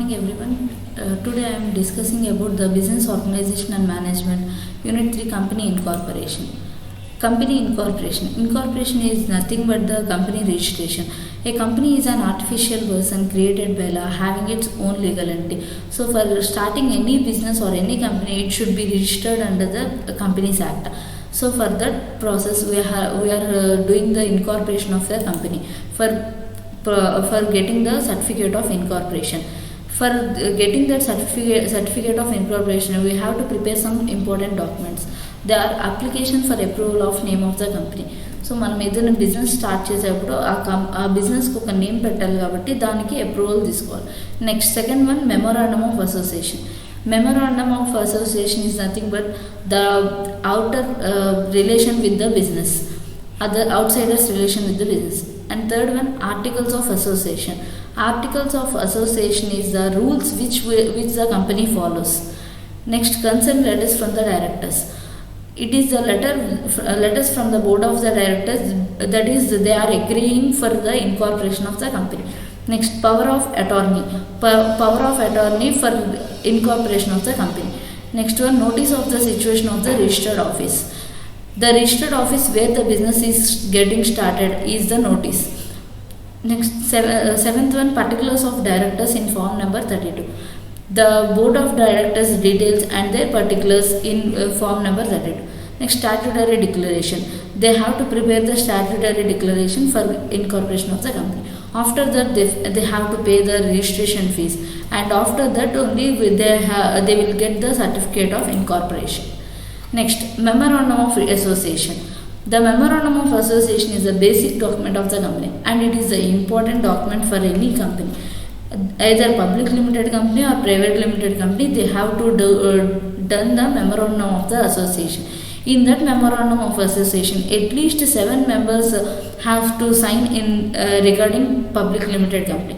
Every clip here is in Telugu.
morning everyone. Today I am discussing about the business organization and management, Unit-3 company incorporation. Company incorporation. Incorporation is nothing but the company registration. A company is an artificial person created by law having its own legal entity. So for starting any business or any company, it should be registered under the Companies Act. So for that process, we are doing the incorporation of the company for getting the certificate of incorporation. For getting that certificate of incorporation, we have to prepare some important documents. There are application for approval of name of the company. So మనం ఏదైనా బిజినెస్ స్టార్ట్ చేసేటప్పుడు ఆ బిజినెస్కి ఒక నేమ్ పెట్టాలి కాబట్టి దానికి అప్రూవల్ తీసుకోవాలి. Next second one memorandum of association. Memorandum of association is nothing but the outer relation with the business, other outsiders relation with the business. And third one, articles of association. Articles of association is the rules which the company follows. Next, consent letters from the directors. It is the letters from the board of the directors, that is they are agreeing for the incorporation of the company. Next, power of attorney. Power of attorney for incorporation of the company. Next one, notice of the situation of the registered office. The registered office where the business is getting started is the notice. Next, seventh one, particulars of directors in form number 32. The board of directors details and their particulars in form number 32. Next, statutory declaration. They have to prepare the statutory declaration for incorporation of the company. After that, they have to pay the registration fees, and after that only they will get the certificate of incorporation. Next, memorandum of association. The memorandum of association is the basic document of the company, and it is the important document for any company. Either public limited company or private limited company, they have to done the memorandum of the association. In that memorandum of association, at least 7 members have to sign in regarding public limited company,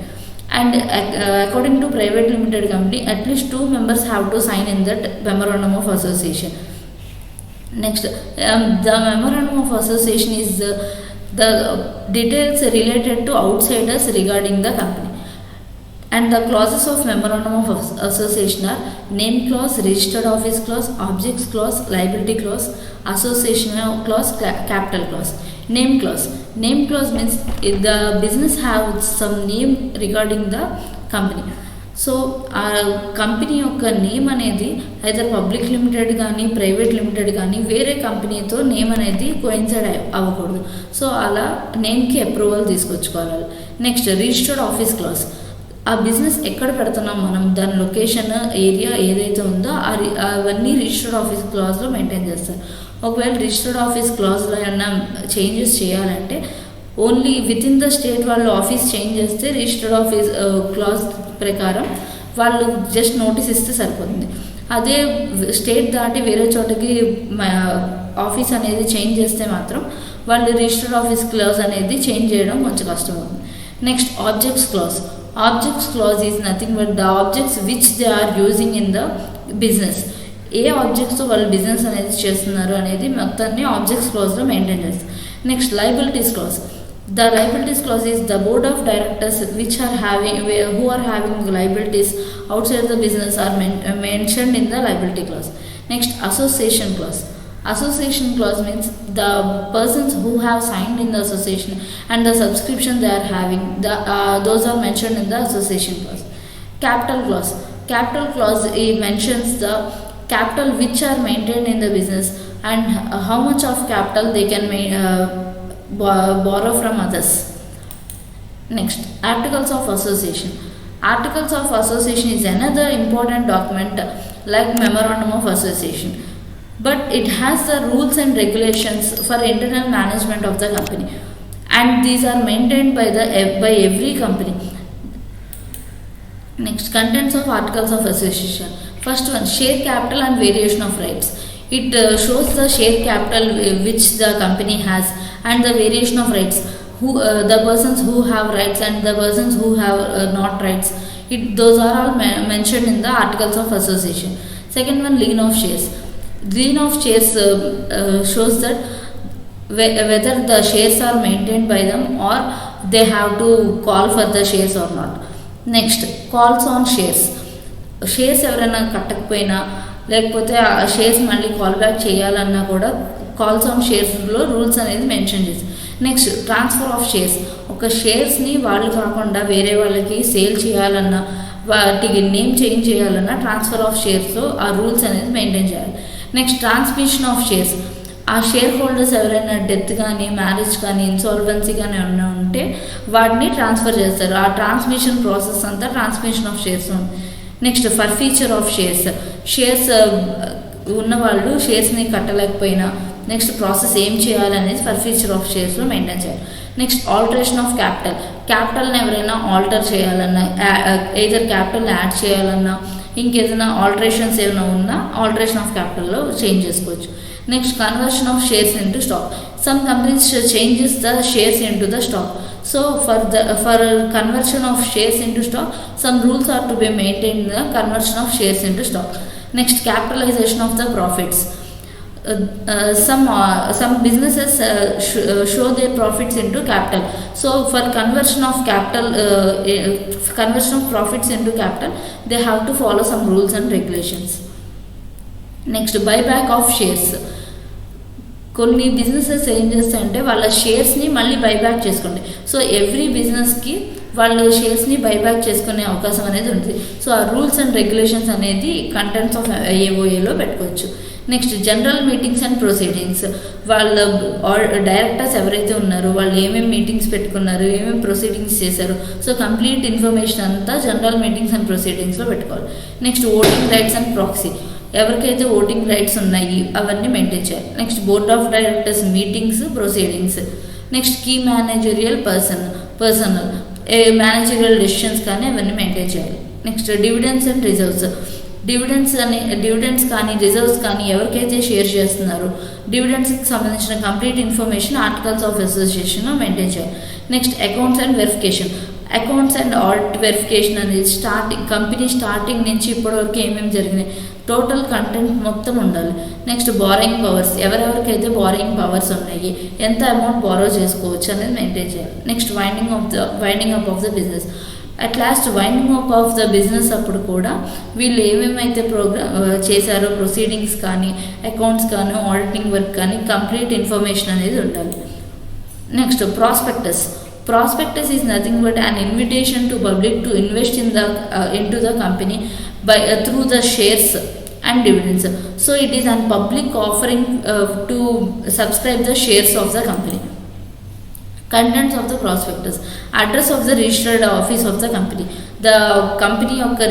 and according to private limited company, at least 2 members have to sign in that memorandum of association. Next, the memorandum of association is the details related to outsiders regarding the company. And the clauses of memorandum of association are name clause, registered office clause, objects clause, liability clause, association clause, capital clause. Name clause. Name clause means if the business have some name regarding the company. So ఆ కంపెనీ యొక్క నేమ్ అనేది ఐదర్ పబ్లిక్ లిమిటెడ్ కానీ ప్రైవేట్ లిమిటెడ్ కానీ వేరే కంపెనీతో నేమ్ అనేది కోయిన్సైడ్ అవ్వకూడదు. సో అలా నేమ్కి అప్రూవల్ తీసుకొచ్చుకోవాలి. Next, registered office clause. ఆ బిజినెస్ ఎక్కడ పెడుతున్నాం మనం, దాని లొకేషన్ ఏరియా ఏదైతే ఉందో అవన్నీ రిజిస్టర్డ్ ఆఫీస్ క్లాజ్లో మెయింటైన్ చేస్తారు. ఒకవేళ రిజిస్టర్డ్ ఆఫీస్ క్లాజ్లో ఏమన్నా చేంజెస్ చేయాలంటే only with in the state వాళ్ళు ఆఫీస్ చేంజ్ చేస్తే రిజిస్టర్డ్ ఆఫీస్ క్లాజ్ ప్రకారం వాళ్ళు జస్ట్ నోటీస్ ఇస్తే సరిపోతుంది. అదే స్టేట్ దాటి వేరే చోటకి ఆఫీస్ అనేది చేంజ్ చేస్తే మాత్రం వాళ్ళు రిజిస్టర్డ్ ఆఫీస్ క్లాజ్ అనేది చేంజ్ చేయడం కొంచెం కష్టం అవుతుంది. Next, objects clause. Objects clause is nothing but the objects which they are using in the business. ఏ ఆబ్జెక్ట్స్తో వాళ్ళు బిజినెస్ అనేది చేస్తున్నారు అనేది మొత్తాన్ని ఆబ్జెక్ట్స్ క్లాజ్లో మెయింటైన్ చేస్తారు. Next, liabilities clause. The liabilities clause is the board of directors which are having liabilities outside the business are mentioned in the liability clause. Next, association clause. Association clause means the persons who have signed in the association and the subscription they are having, those are mentioned in the association clause. Capital clause. Capital clause mentions the capital which are maintained in the business and how much of capital they can borrow from others. Next, articles of association. Articles of association is another important document like memorandum of association, but it has the rules and regulations for internal management of the company, and these are maintained by every company. Next, contents of articles of association. First one, share capital and variation of rights. It shows the share capital which the company has and the variation of rights, the persons who have rights and the persons who have not rights. Those are all mentioned in the articles of association. Second one, lien of shares. Lien of shares shows that whether the shares are maintained by them or they have to call for the shares or not. Next calls on shares ఎవరైనా కట్టకపోయినా లేకపోతే ఆ షేర్స్ మళ్ళీ కాల్ బ్యాక్ చేయాలన్నా కూడా కాల్స్ ఆన్ షేర్స్లో రూల్స్ అనేది మెన్షన్ చేసి. నెక్స్ట్ ట్రాన్స్ఫర్ ఆఫ్ షేర్స్, ఒక షేర్స్ని వాళ్ళు కాకుండా వేరే వాళ్ళకి సేల్ చేయాలన్నా వాటికి నేమ్ చేంజ్ చేయాలన్నా ట్రాన్స్ఫర్ ఆఫ్ షేర్స్లో ఆ రూల్స్ అనేది మెయింటైన్ చేయాలి. నెక్స్ట్ ట్రాన్స్మిషన్ ఆఫ్ షేర్స్, ఆ షేర్ హోల్డర్స్ ఎవరైనా డెత్ కానీ మ్యారేజ్ కానీ ఇన్సాల్వెన్సీ కానీ ఏమైనా ఉంటే వాటిని ట్రాన్స్ఫర్ చేస్తారు. ఆ ట్రాన్స్మిషన్ ప్రాసెస్ అంతా ట్రాన్స్మిషన్ ఆఫ్ షేర్స్ ఉంది. నెక్స్ట్ ఫర్ఫీచర్ ఆఫ్ షేర్స్ ఉన్నవాళ్ళు షేర్స్ని కట్టలేకపోయినా నెక్స్ట్ ప్రాసెస్ ఏం చేయాలనేది ఫర్ఫీచర్ ఆఫ్ షేర్స్లో మెయింటైన్ చేయాలి. నెక్స్ట్ ఆల్టరేషన్ ఆఫ్ క్యాపిటల్ని ఎవరైనా ఆల్టర్ చేయాలన్నా ఎయిదర్ క్యాపిటల్ యాడ్ చేయాలన్నా ఇంకేదైనా ఆల్టరేషన్స్ ఏమైనా ఉన్నా ఆల్టరేషన్ ఆఫ్ క్యాపిటల్లో చేంజ్ చేసుకోవచ్చు. Next conversion of shares into stock, some companies changes the shares into the stock. So for conversion of shares into stock, some rules are to be maintained in the conversion of shares into stock. Next, capitalization of the profits. Some businesses show their profits into capital. So for conversion of profits into capital, they have to follow some rules and regulations. Next, buyback of shares. కొన్ని బిజినెసెస్ ఏం చేస్తాయంటే వాళ్ళ షేర్స్ని మళ్ళీ బైబ్యాక్ చేసుకోండి. సో ఎవ్రీ బిజినెస్కి వాళ్ళ షేర్స్ని బైబ్యాక్ చేసుకునే అవకాశం అనేది ఉంటుంది. సో ఆ రూల్స్ అండ్ రెగ్యులేషన్స్ అనేది కంటెంట్స్ ఆఫ్ ఏఓఏలో పెట్టుకోవచ్చు. Next general meetings and proceedings, వాళ్ళ డైరెక్టర్స్ ఎవరైతే ఉన్నారో వాళ్ళు ఏమేమి మీటింగ్స్ పెట్టుకున్నారు, ఏమేమి ప్రొసీడింగ్స్ చేశారు, సో కంప్లీట్ ఇన్ఫర్మేషన్ అంతా జనరల్ మీటింగ్స్ అండ్ ప్రొసీడింగ్స్లో పెట్టుకోవాలి. Next voting rights and proxy, ఎవరికైతే ఓటింగ్ రైట్స్ ఉన్నాయి అవన్నీ మెయింటైన్ చేయాలి. Next board of directors meetings proceedings. Next key managerial personnel managerial decisions కానీ అవన్నీ మెయింటైన్ చేయాలి. Next dividends and reserves, dividends కానీ రిజర్వ్స్ కానీ ఎవరికైతే షేర్ చేస్తున్నారో డివిడెండ్స్కి సంబంధించిన complete information articles of association maintain చేయాలి. Next accounts and verification, accounts and audit verification అనేది కంపెనీ స్టార్టింగ్ నుంచి ఇప్పటివరకు ఏమేమి జరిగినాయి టోటల్ కంటెంట్ మొత్తం ఉండాలి. నెక్స్ట్ బారోయింగ్ పవర్స్, ఎవరెవరికైతే బారోయింగ్ పవర్స్ ఉన్నాయి, ఎంత అమౌంట్ బారో చేసుకోవచ్చు అనేది మెయింటైన్ చేయాలి. Next winding up of the business, at last winding up of the business అప్పుడు కూడా వీళ్ళు ఏమేమైతే చేశారో ప్రొసీడింగ్స్ కానీ అకౌంట్స్ కానీ ఆడిటింగ్ వర్క్ కానీ కంప్లీట్ ఇన్ఫర్మేషన్ అనేది ఉండాలి. Next Prospectus is nothing but an invitation to public to invest into the company through the shares and dividends. So it is a public offering to subscribe the shares of the company. Contents of the prospectus: address of the registered office of the company. The company యొక్క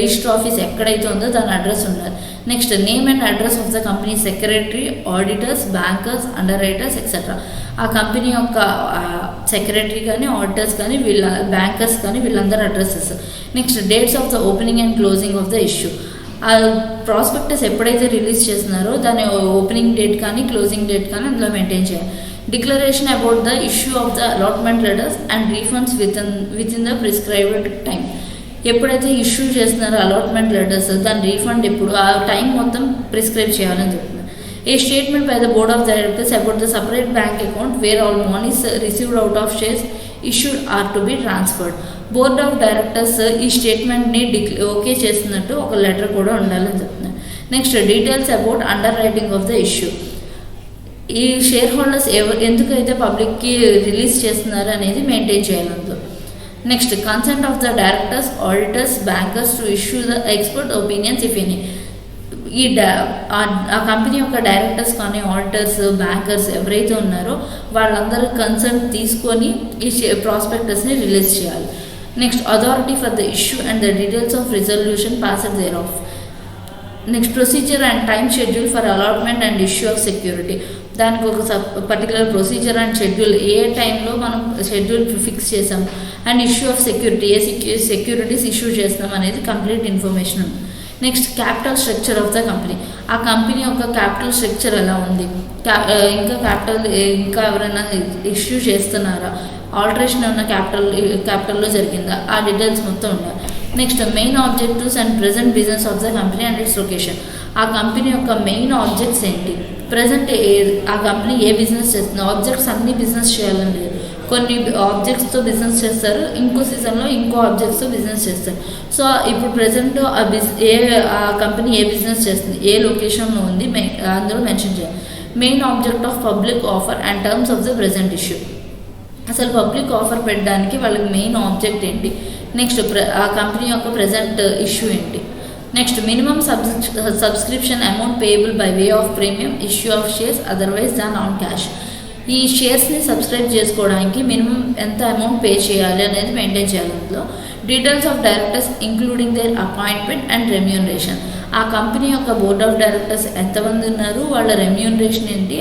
రిజిస్టర్ ఆఫీస్ ఎక్కడైతే ఉందో దాని అడ్రస్ ఉన్నది. Next name and address of the company secretary, auditors, bankers, under writers etcetera. ఆ కంపెనీ యొక్క సెక్రటరీ కానీ ఆడిటర్స్ కానీ బ్యాంకర్స్ కానీ వీళ్ళందరూ addresses. Next dates of the opening and closing of the issue, ఆ ప్రాస్పెక్టస్ ఎప్పుడైతే రిలీజ్ చేస్తున్నారో దాని ఓపెనింగ్ డేట్ కానీ క్లోజింగ్ డేట్ కానీ అందులో మెయింటైన్ చేయాలి. Declaration about the issue of the allotment letters and refunds within the prescribed time. ఎప్పుడైతే ఇష్యూ చేస్తున్నారో అలాట్మెంట్ లెటర్స్ దాని రీఫండ్ ఎప్పుడు ఆ టైం మొత్తం ప్రిస్క్రైబ్ చేయాలని చెప్తున్నారు. A statement by the board of directors about the separate bank account where all monies received out of shares issued are to be transferred. Board of directors ఈ స్టేట్మెంట్ని ఓకే చేస్తున్నట్టు ఒక లెటర్ కూడా ఉండాలని చెప్తున్నారు. Next details about underwriting of the issue, ఈ షేర్ హోల్డర్స్ ఎందుకైతే పబ్లిక్కి రిలీజ్ చేస్తున్నారు అనేది maintain చేయాలందు. Next consent of the directors, auditors, bankers to issue the expert opinions if any. ఆ కంపెనీ యొక్క డైరెక్టర్స్ కానీ ఆడిటర్స్, బ్యాంకర్స్ ఎవరైతే ఉన్నారో వాళ్ళందరూ కన్సెంట్ తీసుకొని ఈ ప్రాస్పెక్టస్ని రిలీజ్ చేయాలి. Next authority for the issue and the details of resolution passed thereof. Next procedure and time schedule for allotment and issue of security, దానికి ఒక పర్టికులర్ ప్రొసీజర్ అండ్ షెడ్యూల్ ఏ టైంలో మనం షెడ్యూల్ ఫిక్స్ చేసాం and issue of security A securities issue చేస్తాం అనేది కంప్లీట్ ఇన్ఫర్మేషన్ ఉంది. Next capital structure of the company, ఆ కంపెనీ యొక్క క్యాపిటల్ స్ట్రక్చర్ ఎలా ఉంది, ఇంకా ఎవరైనా ఇష్యూ చేస్తున్నారా, ఆల్టరేషన్ ఉన్న క్యాపిటల్లో జరిగిందా, ఆ డీటెయిల్స్ మొత్తం ఉండాలి. Next main objectives and present business of the company and it's location, ఆ కంపెనీ యొక్క మెయిన్ ఆబ్జెక్ట్స్ ఏంటి, ప్రజెంట్ ఆ కంపెనీ ఏ బిజినెస్ చేస్తుంది, ఆబ్జెక్ట్స్ అన్ని బిజినెస్ చేయాలని లేదు, కొన్ని ఆబ్జెక్ట్స్తో బిజినెస్ చేస్తారు, ఇంకో సీజన్లో ఇంకో ఆబ్జెక్ట్స్తో బిజినెస్ చేస్తారు. సో ఇప్పుడు ప్రజెంట్ ఆ కంపెనీ ఏ బిజినెస్ చేస్తుంది, ఏ లొకేషన్లో ఉంది, అందులో మెన్షన్ చేయాలి. Main object of public offer and terms of the present issue. అసలు పబ్లిక్ ఆఫర్ పెట్టడానికి వాళ్ళకి మెయిన్ ఆబ్జెక్ట్ ఏంటి, నెక్స్ట్ ఆ కంపెనీ యొక్క ప్రెజెంట్ ఇష్యూ ఏంటి, next minimum subscription amount payable by way of premium, issue of shares otherwise than on cash. ఈ షేర్స్ని సబ్స్క్రైబ్ చేసుకోవడానికి మినిమం ఎంత అమౌంట్ పే చేయాలి అనేది మెయింటైన్ చేయాలి. అందులో details of directors including there appointment and remuneration. ఆ కంపెనీ యొక్క బోర్డ్ ఆఫ్ డైరెక్టర్స్ ఎంతమంది ఉన్నారు, వాళ్ళ రెమ్యూనరేషన్ ఏంటి,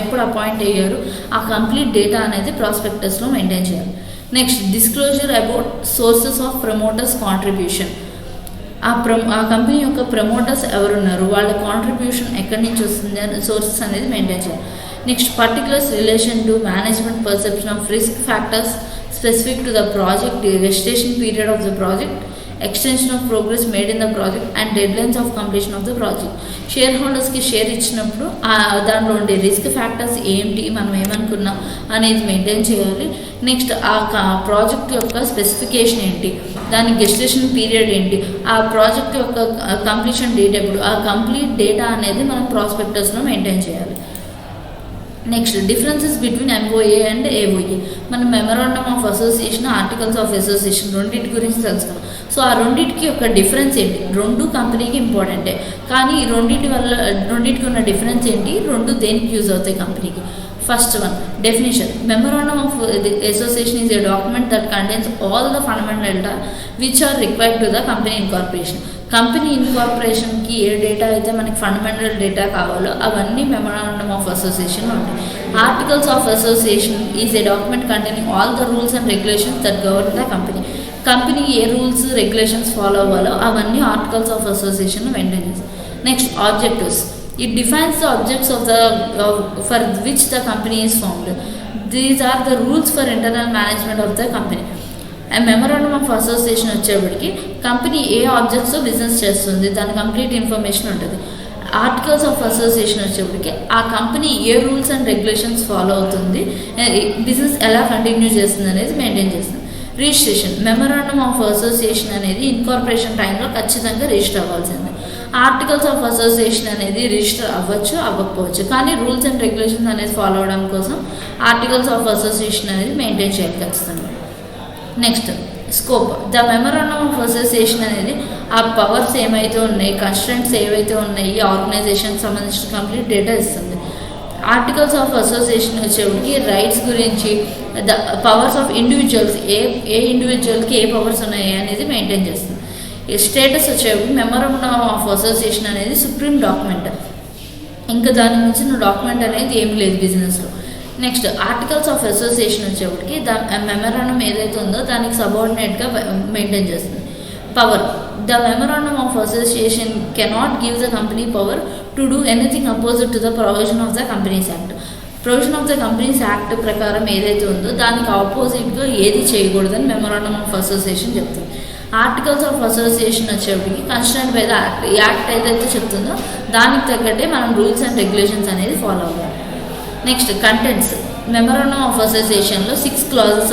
ఎప్పుడు అపాయింట్ అయ్యారు, ఆ కంప్లీట్ డేటా అనేది ప్రాస్పెక్టస్లో మెయింటైన్ చేయాలి. Next disclosure about sources of promoters contribution. ఆ కంపెనీ యొక్క ప్రమోటర్స్ ఎవరున్నారు, వాళ్ళ కాంట్రిబ్యూషన్ ఎక్కడి నుంచి వస్తుంది అని సోర్సెస్ అనేది మెయింటైన్ చేయాలి. Next particulars relation to management perception of risk factors specific to the project, gestation period of the project, extension of progress made in the project and deadlines of completion of the project. Share హోల్డర్స్కి షేర్ ఇచ్చినప్పుడు దానిలో ఉండే రిస్క్ ఫ్యాక్టర్స్ ఏంటి, మనం ఏమనుకున్నాం అనేది మెయింటైన్ చేయాలి. నెక్స్ట్ ఆ ప్రాజెక్ట్ యొక్క స్పెసిఫికేషన్ ఏంటి, దాని గెస్టేషన్ పీరియడ్ ఏంటి, ఆ ప్రాజెక్ట్ యొక్క కంప్లీషన్ డేట్ ఎప్పుడు, ఆ కంప్లీట్ డేటా అనేది మనం ప్రాస్పెక్టస్లో మెయింటైన్ చేయాలి. Next differences between MOA and AOA. మనం memorandum of association, articles of association రెండింటి గురించి తెలుసుకున్నాం. సో ఆ రెండింటికి ఒక డిఫరెన్స్ ఏంటి, రెండు కంపెనీకి ఇంపార్టెంటే, కానీ ఈ రెండింటికి ఉన్న డిఫరెన్స్ ఏంటి, రెండు దేనికి యూజ్ అవుతాయి కంపెనీకి. First one definition. Memorandum of association is a document that contains all the fundamental data which are required to the company incorporation. Company ఇన్కార్పొరేషన్కి ఏ డేటా అయితే మనకి ఫండమెంటల్ డేటా కావాలో అవన్నీ మెమరాండమ్ ఆఫ్ అసోసియేషన్ ఉంటాయి. Articles of association is a document containing all the rules and regulations that govern the company. Company ఏ రూల్స్ రెగ్యులేషన్స్ ఫాలో అవ్వాలో అవన్నీ ఆర్టికల్స్ ఆఫ్ అసోసియేషన్ మెయింటైన్ చేస్తాయి. Next objectives. It defines the objects for which the company is formed. These are the rules for internal management of the company. A memorandum of association వచ్చేప్పటికి కంపెనీ ఏ ఆబ్జెక్ట్స్తో బిజినెస్ చేస్తుంది దాని కంప్లీట్ ఇన్ఫర్మేషన్ ఉంటుంది. ఆర్టికల్స్ ఆఫ్ అసోసియేషన్ వచ్చేప్పటికి ఆ కంపెనీ ఏ రూల్స్ అండ్ రెగ్యులేషన్స్ ఫాలో అవుతుంది, బిజినెస్ ఎలా కంటిన్యూ చేస్తుంది అనేది మెయింటైన్ చేస్తుంది. రిజిస్ట్రేషన్. మెమరాండమ్ ఆఫ్ అసోసియేషన్ అనేది ఇన్కార్పొరేషన్ టైంలో ఖచ్చితంగా రిజిస్టర్ అవ్వాల్సిందే. ఆర్టికల్స్ ఆఫ్ అసోసియేషన్ అనేది రిజిస్టర్ అవ్వచ్చు, అవ్వకపోవచ్చు, కానీ రూల్స్ అండ్ రెగ్యులేషన్స్ అనేది ఫాలో అవడం కోసం ఆర్టికల్స్ ఆఫ్ అసోసియేషన్ అనేది మెయింటైన్ చేయాలి ఖచ్చితంగా. Next scope. The memorandum of association అనేది ఆ పవర్స్ ఏమైతే ఉన్నాయి, కన్స్ట్రెంట్స్ ఏవైతే ఉన్నాయి, ఆర్గనైజేషన్కి సంబంధించిన కంప్లీట్ డేటా ఇస్తుంది. ఆర్టికల్స్ ఆఫ్ అసోసియేషన్ వచ్చేప్పటికి రైట్స్ గురించి, ద పవర్స్ ఆఫ్ ఇండివిజువల్స్, ఏ ఇండివిజువల్కి ఏ పవర్స్ ఉన్నాయి అనేది మెయింటైన్ చేస్తుంది. స్టేటస్ వచ్చేప్పుడు మెమరాండమ్ ఆఫ్ అసోసియేషన్ అనేది సుప్రీం డాక్యుమెంట్, ఇంకా దాని మించిన డాక్యుమెంట్ అనేది ఏమి లేదు బిజినెస్లో. నెక్స్ట్ ఆర్టికల్స్ ఆఫ్ అసోసియేషన్ వచ్చేప్పటికి మెమరాండమ్ ఏదైతే ఉందో దానికి సబార్డినేట్గా మెయింటైన్ చేస్తుంది. Power. The memorandum of association cannot give the company power to do anything opposite to the provision of the Companies Act. Provision of the Companies Act ప్రకారం ఏదైతే ఉందో దానికి ఆపోజిట్గా ఏది చేయకూడదని మెమరాండమ్ ఆఫ్ అసోసియేషన్ చెప్తుంది. ఆర్టికల్స్ ఆఫ్ అసోసియేషన్ వచ్చేప్పటికి కన్స్ట్రైన్డ్ బై ద యాక్ట్ ఏదైతే చెప్తుందో దానికి తగ్గట్టే మనం రూల్స్ అండ్ రెగ్యులేషన్స్ అనేది ఫాలో అవ్వాలి. Next contents. మెమరాండమ్ ఆఫ్ అసోసియేషన్లో 6 clauses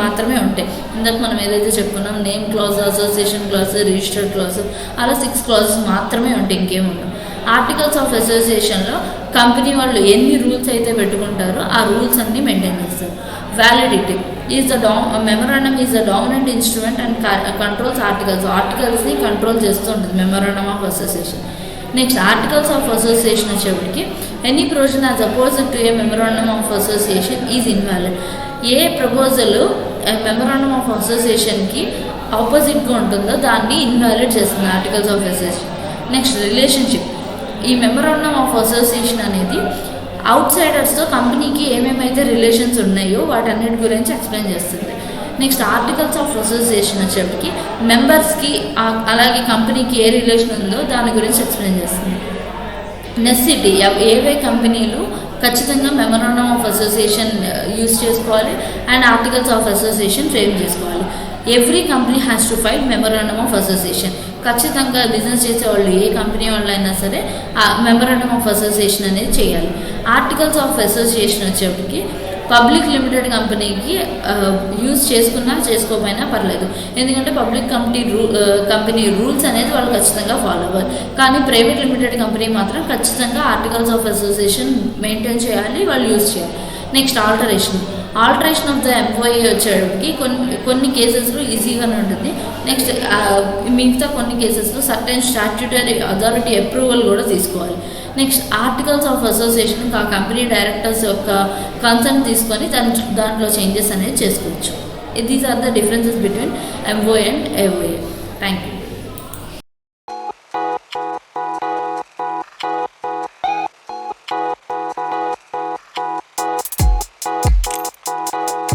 మాత్రమే ఉంటాయి. ఇందాక మనం ఏదైతే చెప్పుకున్నాం, name clause, association clause, registered clause, అలా 6 clauses మాత్రమే ఉంటాయి, ఇంకేముండవు. ఆర్టికల్స్ ఆఫ్ అసోసియేషన్లో కంపెనీ వాళ్ళు ఎన్ని రూల్స్ అయితే పెట్టుకుంటారో ఆ రూల్స్ అన్నీ మెయింటైన్ చేస్తారు. Validity. Memorandum is the dominant instrument and controls articles. ఆర్టికల్స్ని కంట్రోల్ చేస్తూ ఉంటుంది memorandum of association. Next articles of association వచ్చేప్పటికి any provision as opposite to a memorandum of association is invalid. ఏ ప్రపోజల్ మెమరాండమ్ ఆఫ్ అసోసియేషన్కి ఆపోజిట్గా ఉంటుందో దాన్ని ఇన్వాలిడ్ చేస్తుంది articles of association. Next relationship. ఈ మెమరాండమ్ ఆఫ్ అసోసియేషన్ అనేది అవుట్ సైడర్స్తో కంపెనీకి ఏమేమైతే రిలేషన్స్ ఉన్నాయో వాటన్నిటి గురించి ఎక్స్ప్లెయిన్ చేస్తుంది. నెక్స్ట్ ఆర్టికల్స్ ఆఫ్ అసోసియేషన్ వచ్చేప్పటికి మెంబర్స్కి అలాగే కంపెనీకి ఏ రిలేషన్ ఉందో దాని గురించి ఎక్స్ప్లెయిన్ చేస్తుంది. నెసెసిటీ. ఏవే కంపెనీలు ఖచ్చితంగా మెమరాండమ్ ఆఫ్ అసోసియేషన్ యూజ్ చేసుకోవాలి and articles of association frame చేసుకోవాలి. Every company has to file memorandum of association. ఖచ్చితంగా బిజినెస్ చేసేవాళ్ళు ఏ కంపెనీ వాళ్ళు అయినా సరే ఆ మెమరాండమ్ ఆఫ్ అసోసియేషన్ అనేది చేయాలి. ఆర్టికల్స్ ఆఫ్ అసోసియేషన్ వచ్చేప్పటికి పబ్లిక్ లిమిటెడ్ కంపెనీకి యూజ్ చేసుకున్నా చేసుకోకపోయినా పర్లేదు, ఎందుకంటే పబ్లిక్ కంపెనీ రూల్స్ అనేది వాళ్ళు ఖచ్చితంగా ఫాలో అవ్వాలి. కానీ ప్రైవేట్ లిమిటెడ్ కంపెనీ మాత్రం ఖచ్చితంగా ఆర్టికల్స్ ఆఫ్ అసోసియేషన్ మెయింటైన్ చేయాలి, వాళ్ళు యూజ్ చేయాలి. Next alteration of the employee వచ్చేటికి కొన్ని కేసెస్లో ఈజీగానే ఉంటుంది. నెక్స్ట్ మిగతా కొన్ని కేసెస్లో సర్టెన్ స్టాట్యూటరీ అథారిటీ అప్రూవల్ కూడా తీసుకోవాలి. నెక్స్ట్ ఆర్టికల్స్ ఆఫ్ అసోసియేషన్ ఆ కంపెనీ డైరెక్టర్స్ యొక్క కన్సర్న్ తీసుకొని దాంట్లో చేంజెస్ అనేది చేసుకోవచ్చు. These are the differences between MOA and AOA. Thank you.